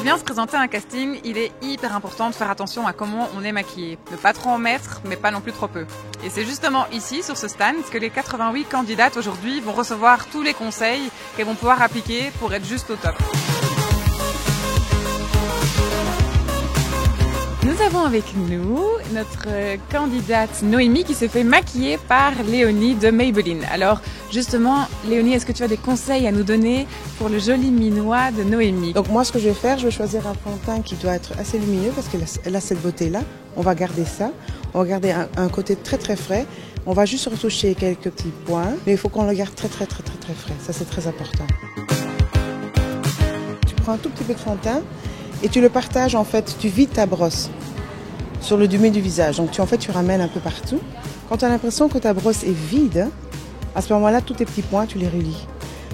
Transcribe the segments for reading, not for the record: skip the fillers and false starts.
vient se présenter à un casting, il est hyper important de faire attention à comment on est maquillé. Ne pas trop en mettre, mais pas non plus trop peu. Et c'est justement ici, sur ce stand, que les 88 candidates aujourd'hui vont recevoir tous les conseils qu'elles vont pouvoir appliquer pour être juste au top. Nous avons avec nous notre candidate Noémie qui s'est fait maquiller par Léonie de Maybelline. Alors justement, Léonie, est-ce que tu as des conseils à nous donner pour le joli minois de Noémie? Donc moi, ce que je vais faire, je vais choisir un fond de teint qui doit être assez lumineux parce qu'elle a cette beauté-là. On va garder ça. On va garder un côté très très frais. On va juste retoucher quelques petits points, mais il faut qu'on le garde très très très très très frais. Ça, c'est très important. Tu prends un tout petit peu de fond de teint et tu le partages, en fait, tu vides ta brosse sur le demi du visage. Donc tu ramènes un peu partout. Quand tu as l'impression que ta brosse est vide, à ce moment-là, tous tes petits points, tu les relis.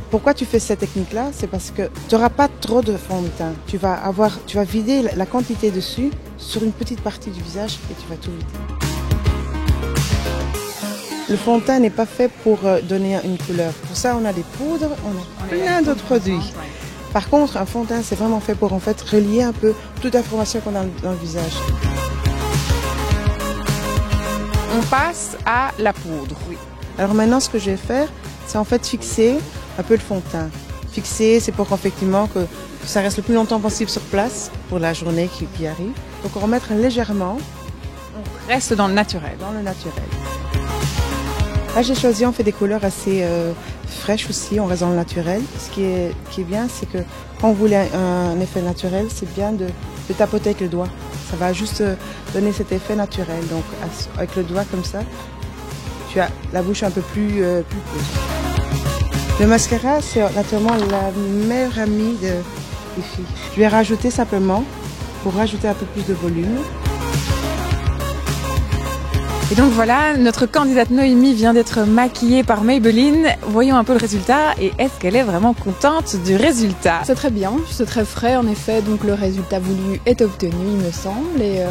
Pourquoi tu fais cette technique-là? C'est parce que tu n'auras pas trop de fond de teint. Tu vas vider la quantité dessus sur une petite partie du visage et tu vas tout vider. Le fond de teint n'est pas fait pour donner une couleur. Pour ça, on a des poudres, on a plein d'autres produits. Par contre, un fond de teint, c'est vraiment fait pour en fait relier un peu toute l'information qu'on a dans le visage. On passe à la poudre. Oui. Alors maintenant, ce que je vais faire, c'est en fait fixer un peu le fond de teint. Fixer, c'est pour effectivement que ça reste le plus longtemps possible sur place pour la journée qui arrive. Donc on va remettre légèrement. On reste dans le naturel. Dans le naturel. Là, j'ai choisi, on fait des couleurs assez fraîches aussi, on reste dans le naturel. Ce qui est bien, c'est que quand vous voulez un effet naturel, c'est bien de tapoter avec le doigt. Ça va juste donner cet effet naturel. Donc avec le doigt comme ça, tu as la bouche un peu plus close. Le mascara, c'est naturellement la meilleure amie des filles. Je vais rajouter simplement pour rajouter un peu plus de volume. Et donc voilà, notre candidate Noémie vient d'être maquillée par Maybelline. Voyons un peu le résultat et est-ce qu'elle est vraiment contente du résultat? C'est très bien, c'est très frais en effet, donc le résultat voulu est obtenu il me semble. Et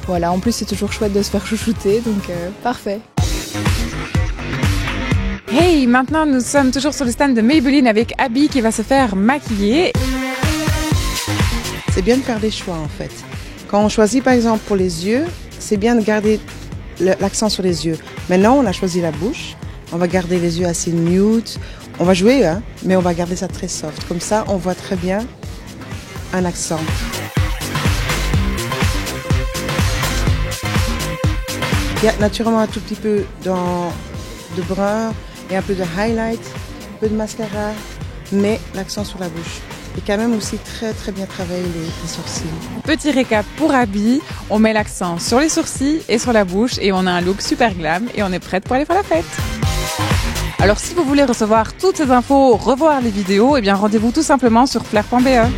voilà, en plus c'est toujours chouette de se faire chouchouter, donc parfait. Hey, maintenant nous sommes toujours sur le stand de Maybelline avec Abby qui va se faire maquiller. C'est bien de faire des choix en fait. Quand on choisit par exemple pour les yeux, c'est bien de garder l'accent sur les yeux. Maintenant, on a choisi la bouche. On va garder les yeux assez nude. On va jouer, hein, mais on va garder ça très soft. Comme ça, on voit très bien un accent. Il y a naturellement un tout petit peu de brun et un peu de highlight, un peu de mascara, mais l'accent sur la bouche. Et quand même aussi très très bien travailler les sourcils. Petit récap pour Abby, on met l'accent sur les sourcils et sur la bouche et on a un look super glam et on est prête pour aller faire la fête. Alors si vous voulez recevoir toutes ces infos, revoir les vidéos, eh bien rendez-vous tout simplement sur flair.be.